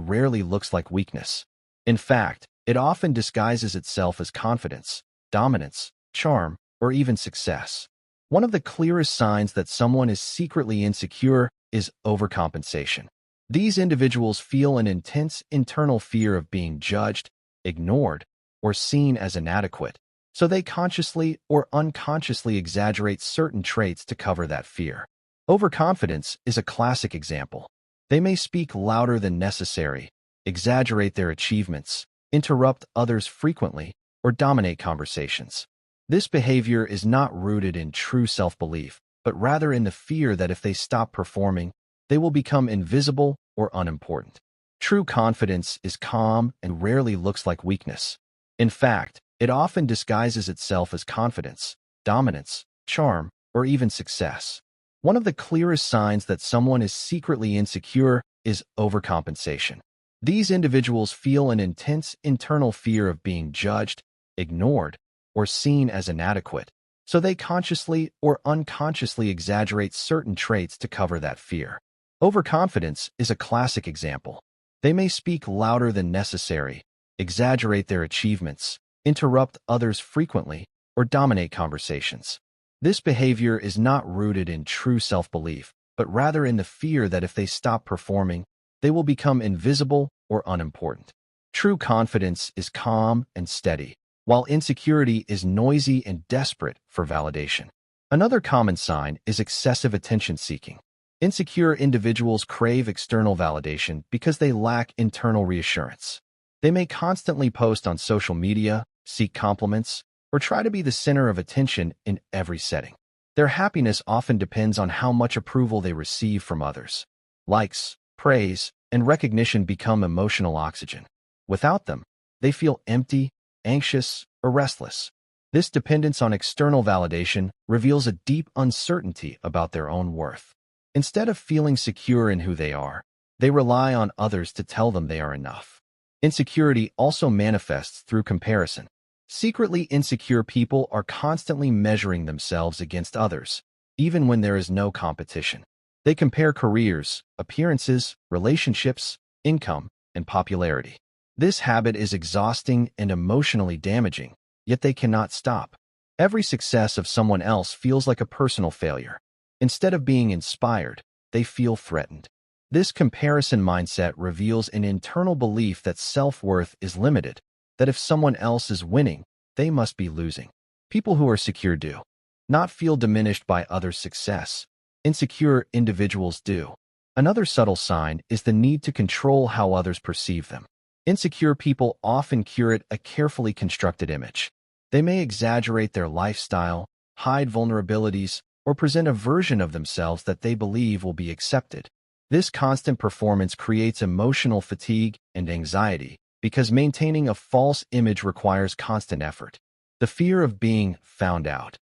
and rarely looks like weakness. In fact, it often disguises itself as confidence, dominance, charm, or even success. One of the clearest signs that someone is secretly insecure is overcompensation. These individuals feel an intense internal fear of being judged, ignored, or seen as inadequate, so they consciously or unconsciously exaggerate certain traits to cover that fear. Overconfidence is a classic example. They may speak louder than necessary, exaggerate their achievements, interrupt others frequently, or dominate conversations. This behavior is not rooted in true self-belief, but rather in the fear that if they stop performing, they will become invisible or unimportant. True confidence is calm and rarely looks like weakness. In fact, it often disguises itself as confidence, dominance, charm, or even success. One of the clearest signs that someone is secretly insecure is overcompensation. These individuals feel an intense internal fear of being judged, ignored, or seen as inadequate, so they consciously or unconsciously exaggerate certain traits to cover that fear. Overconfidence is a classic example. They may speak louder than necessary, exaggerate their achievements, interrupt others frequently, or dominate conversations. This behavior is not rooted in true self-belief, but rather in the fear that if they stop performing, they will become invisible or unimportant. True confidence is calm and steady, while insecurity is noisy and desperate for validation. Another common sign is excessive attention-seeking. Insecure individuals crave external validation because they lack internal reassurance. They may constantly post on social media, seek compliments, or try to be the center of attention in every setting. Their happiness often depends on how much approval they receive from others. Likes, praise, and recognition become emotional oxygen. Without them, they feel empty, anxious, or restless. This dependence on external validation reveals a deep uncertainty about their own worth. Instead of feeling secure in who they are, they rely on others to tell them they are enough. Insecurity also manifests through comparison. Secretly insecure people are constantly measuring themselves against others, even when there is no competition. They compare careers, appearances, relationships, income, and popularity. This habit is exhausting and emotionally damaging, yet they cannot stop. Every success of someone else feels like a personal failure. Instead of being inspired, they feel threatened. This comparison mindset reveals an internal belief that self-worth is limited, that if someone else is winning, they must be losing. People who are secure do not feel diminished by others' success. Insecure individuals do. Another subtle sign is the need to control how others perceive them. Insecure people often curate a carefully constructed image. They may exaggerate their lifestyle, hide vulnerabilities, or present a version of themselves that they believe will be accepted. This constant performance creates emotional fatigue and anxiety because maintaining a false image requires constant effort. The fear of being found out,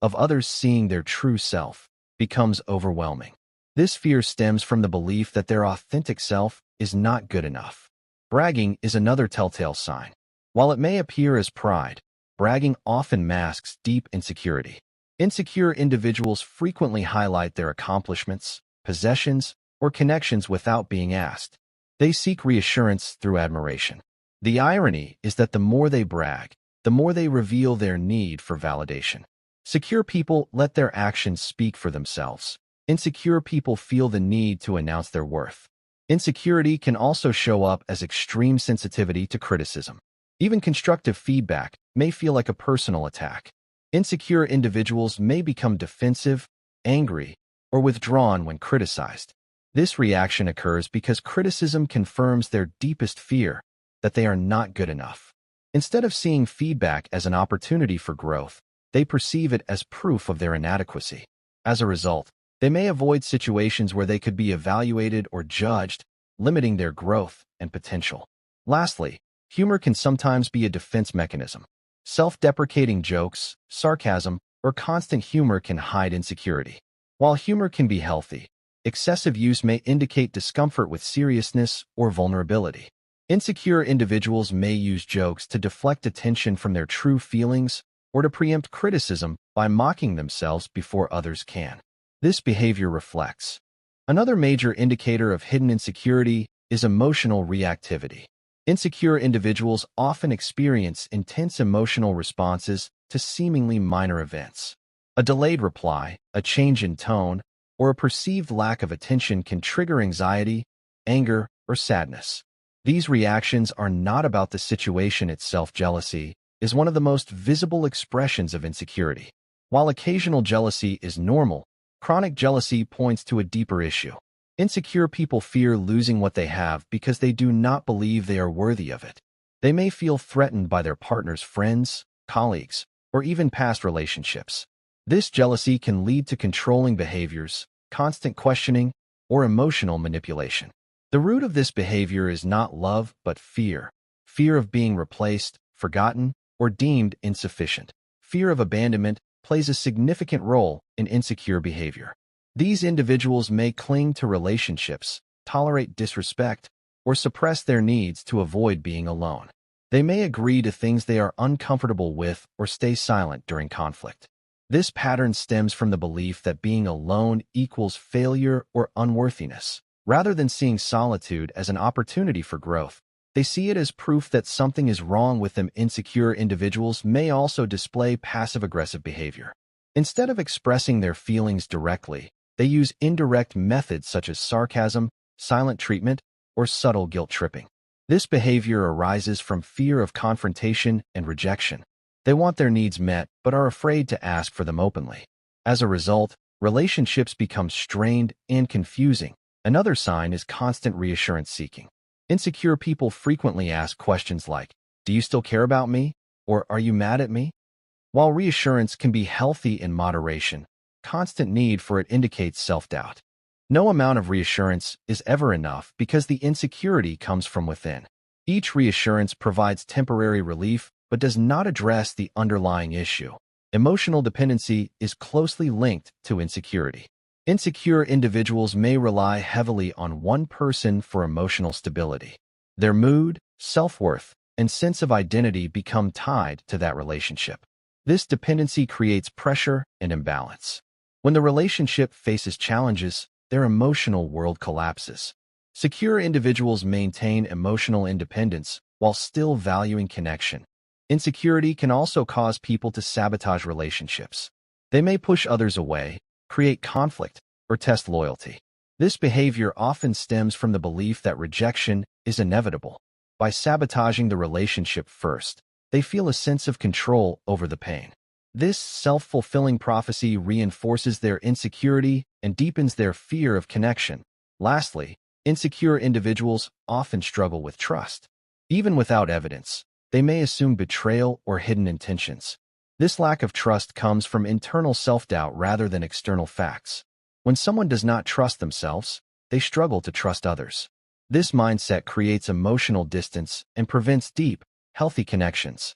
of others seeing their true self, becomes overwhelming. This fear stems from the belief that their authentic self is not good enough. Bragging is another telltale sign. While it may appear as pride, bragging often masks deep insecurity. Insecure individuals frequently highlight their accomplishments, possessions, or connections without being asked. They seek reassurance through admiration. The irony is that the more they brag, the more they reveal their need for validation. Secure people let their actions speak for themselves. Insecure people feel the need to announce their worth. Insecurity can also show up as extreme sensitivity to criticism. Even constructive feedback may feel like a personal attack. Insecure individuals may become defensive, angry, or withdrawn when criticized. This reaction occurs because criticism confirms their deepest fear, that they are not good enough. Instead of seeing feedback as an opportunity for growth, they perceive it as proof of their inadequacy. As a result, they may avoid situations where they could be evaluated or judged, limiting their growth and potential. Lastly, humor can sometimes be a defense mechanism. Self-deprecating jokes, sarcasm, or constant humor can hide insecurity. While humor can be healthy, excessive use may indicate discomfort with seriousness or vulnerability. Insecure individuals may use jokes to deflect attention from their true feelings or to preempt criticism by mocking themselves before others can. This behavior reflects. Another major indicator of hidden insecurity is emotional reactivity. Insecure individuals often experience intense emotional responses to seemingly minor events. A delayed reply, a change in tone, or a perceived lack of attention can trigger anxiety, anger, or sadness. These reactions are not about the situation itself. Jealousy is one of the most visible expressions of insecurity. While occasional jealousy is normal, chronic jealousy points to a deeper issue. Insecure people fear losing what they have because they do not believe they are worthy of it. They may feel threatened by their partner's friends, colleagues, or even past relationships. This jealousy can lead to controlling behaviors, constant questioning, or emotional manipulation. The root of this behavior is not love but fear. Fear of being replaced, forgotten, or deemed insufficient. Fear of abandonment plays a significant role in insecure behavior. These individuals may cling to relationships, tolerate disrespect, or suppress their needs to avoid being alone. They may agree to things they are uncomfortable with or stay silent during conflict. This pattern stems from the belief that being alone equals failure or unworthiness. Rather than seeing solitude as an opportunity for growth, they see it as proof that something is wrong with them. Insecure individuals may also display passive-aggressive behavior. Instead of expressing their feelings directly, they use indirect methods such as sarcasm, silent treatment, or subtle guilt tripping. This behavior arises from fear of confrontation and rejection. They want their needs met but are afraid to ask for them openly. As a result, relationships become strained and confusing. Another sign is constant reassurance seeking. Insecure people frequently ask questions like, "Do you still care about me?" or "Are you mad at me?" While reassurance can be healthy in moderation, constant need for it indicates self-doubt. No amount of reassurance is ever enough because the insecurity comes from within. Each reassurance provides temporary relief but does not address the underlying issue. Emotional dependency is closely linked to insecurity. Insecure individuals may rely heavily on one person for emotional stability. Their mood, self-worth, and sense of identity become tied to that relationship. This dependency creates pressure and imbalance. When the relationship faces challenges, their emotional world collapses. Secure individuals maintain emotional independence while still valuing connection. Insecurity can also cause people to sabotage relationships. They may push others away, create conflict, or test loyalty. This behavior often stems from the belief that rejection is inevitable. By sabotaging the relationship first, they feel a sense of control over the pain. This self-fulfilling prophecy reinforces their insecurity and deepens their fear of connection. Lastly, insecure individuals often struggle with trust. Even without evidence, they may assume betrayal or hidden intentions. This lack of trust comes from internal self-doubt rather than external facts. When someone does not trust themselves, they struggle to trust others. This mindset creates emotional distance and prevents deep, healthy connections.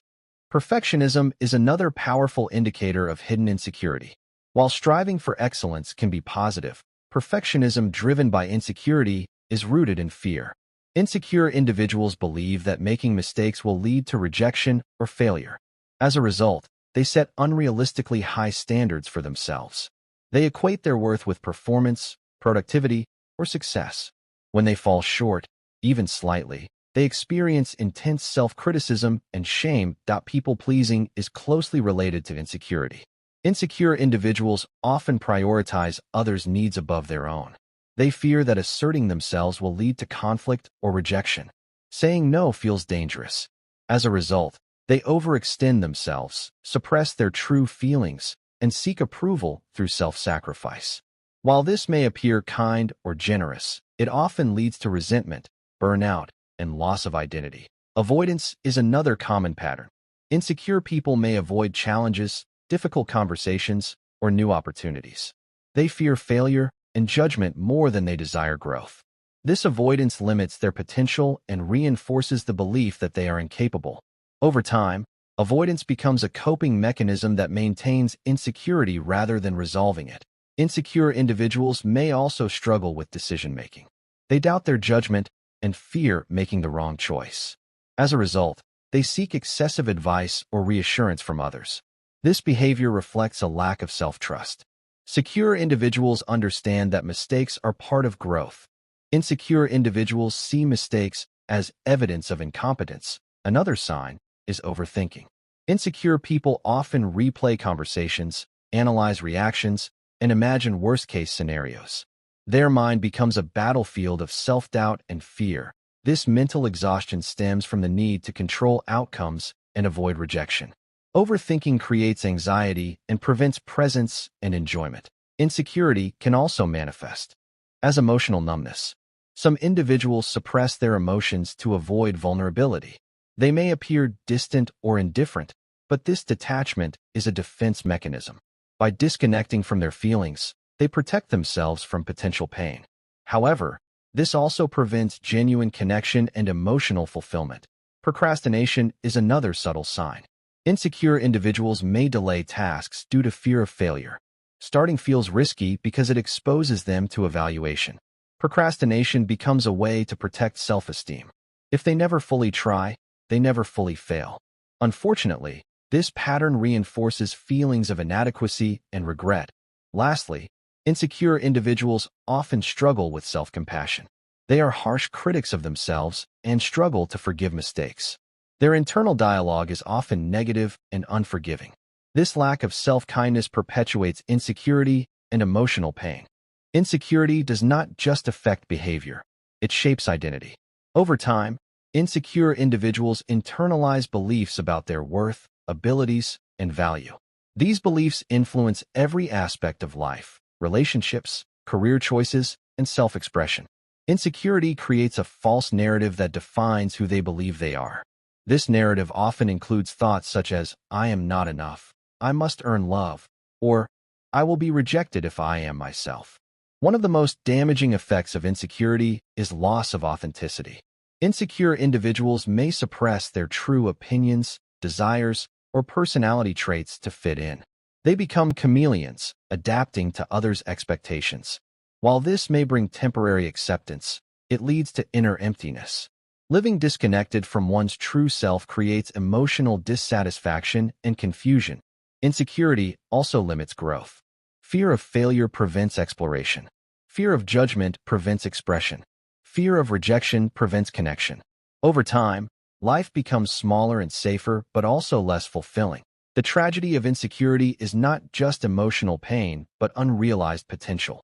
Perfectionism is another powerful indicator of hidden insecurity. While striving for excellence can be positive, perfectionism driven by insecurity is rooted in fear. Insecure individuals believe that making mistakes will lead to rejection or failure. As a result, they set unrealistically high standards for themselves. They equate their worth with performance, productivity, or success. When they fall short, even slightly, they experience intense self-criticism and shame. People-pleasing is closely related to insecurity. Insecure individuals often prioritize others' needs above their own. They fear that asserting themselves will lead to conflict or rejection. Saying no feels dangerous. As a result, they overextend themselves, suppress their true feelings, and seek approval through self-sacrifice. While this may appear kind or generous, it often leads to resentment, burnout, and loss of identity. Avoidance is another common pattern. Insecure people may avoid challenges, difficult conversations, or new opportunities. They fear failure and judgment more than they desire growth. This avoidance limits their potential and reinforces the belief that they are incapable. Over time, avoidance becomes a coping mechanism that maintains insecurity rather than resolving it. Insecure individuals may also struggle with decision-making. They doubt their judgment and fear making the wrong choice. As a result, they seek excessive advice or reassurance from others. This behavior reflects a lack of self-trust. Secure individuals understand that mistakes are part of growth. Insecure individuals see mistakes as evidence of incompetence. Another sign is overthinking. Insecure people often replay conversations, analyze reactions, and imagine worst-case scenarios. Their mind becomes a battlefield of self-doubt and fear. This mental exhaustion stems from the need to control outcomes and avoid rejection. Overthinking creates anxiety and prevents presence and enjoyment. Insecurity can also manifest as emotional numbness. Some individuals suppress their emotions to avoid vulnerability. They may appear distant or indifferent, but this detachment is a defense mechanism. By disconnecting from their feelings, they protect themselves from potential pain. However, this also prevents genuine connection and emotional fulfillment. Procrastination is another subtle sign. Insecure individuals may delay tasks due to fear of failure. Starting feels risky because it exposes them to evaluation. Procrastination becomes a way to protect self-esteem. If they never fully try, they never fully fail. Unfortunately, this pattern reinforces feelings of inadequacy and regret. Lastly, insecure individuals often struggle with self-compassion. They are harsh critics of themselves and struggle to forgive mistakes. Their internal dialogue is often negative and unforgiving. This lack of self-kindness perpetuates insecurity and emotional pain. Insecurity does not just affect behavior, it shapes identity. Over time, insecure individuals internalize beliefs about their worth, abilities, and value. These beliefs influence every aspect of life: relationships, career choices, and self-expression. Insecurity creates a false narrative that defines who they believe they are. This narrative often includes thoughts such as, "I am not enough," "I must earn love," or "I will be rejected if I am myself." One of the most damaging effects of insecurity is loss of authenticity. Insecure individuals may suppress their true opinions, desires, or personality traits to fit in. They become chameleons, adapting to others' expectations. While this may bring temporary acceptance, it leads to inner emptiness. Living disconnected from one's true self creates emotional dissatisfaction and confusion. Insecurity also limits growth. Fear of failure prevents exploration. Fear of judgment prevents expression. Fear of rejection prevents connection. Over time, life becomes smaller and safer, but also less fulfilling. The tragedy of insecurity is not just emotional pain, but unrealized potential.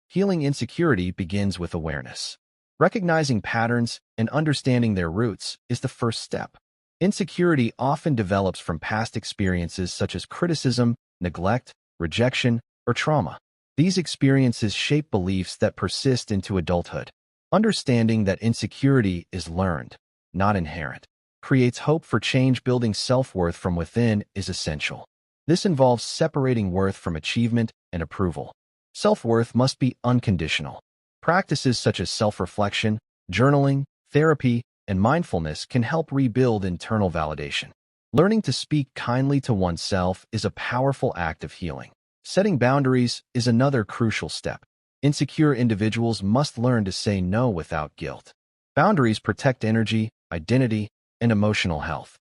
Healing insecurity begins with awareness. Recognizing patterns and understanding their roots is the first step. Insecurity often develops from past experiences such as criticism, neglect, rejection, or trauma. These experiences shape beliefs that persist into adulthood. Understanding that insecurity is learned, not inherent, creates hope for change. Building self-worth from within is essential. This involves separating worth from achievement and approval. Self-worth must be unconditional. Practices such as self-reflection, journaling, therapy, and mindfulness can help rebuild internal validation. Learning to speak kindly to oneself is a powerful act of healing. Setting boundaries is another crucial step. Insecure individuals must learn to say no without guilt. Boundaries protect energy, identity, and emotional health.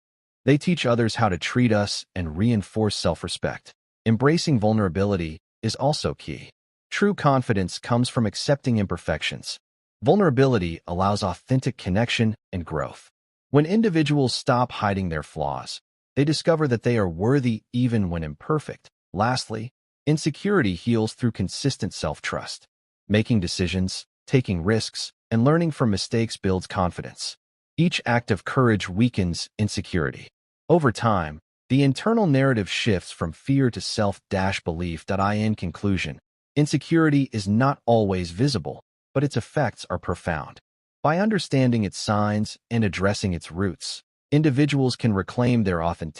They teach others how to treat us and reinforce self-respect. Embracing vulnerability is also key. True confidence comes from accepting imperfections. Vulnerability allows authentic connection and growth. When individuals stop hiding their flaws, they discover that they are worthy even when imperfect. Lastly, insecurity heals through consistent self-trust. Making decisions, taking risks, and learning from mistakes builds confidence. Each act of courage weakens insecurity. Over time, the internal narrative shifts from fear to self-belief. In conclusion, insecurity is not always visible, but its effects are profound. By understanding its signs and addressing its roots, individuals can reclaim their authenticity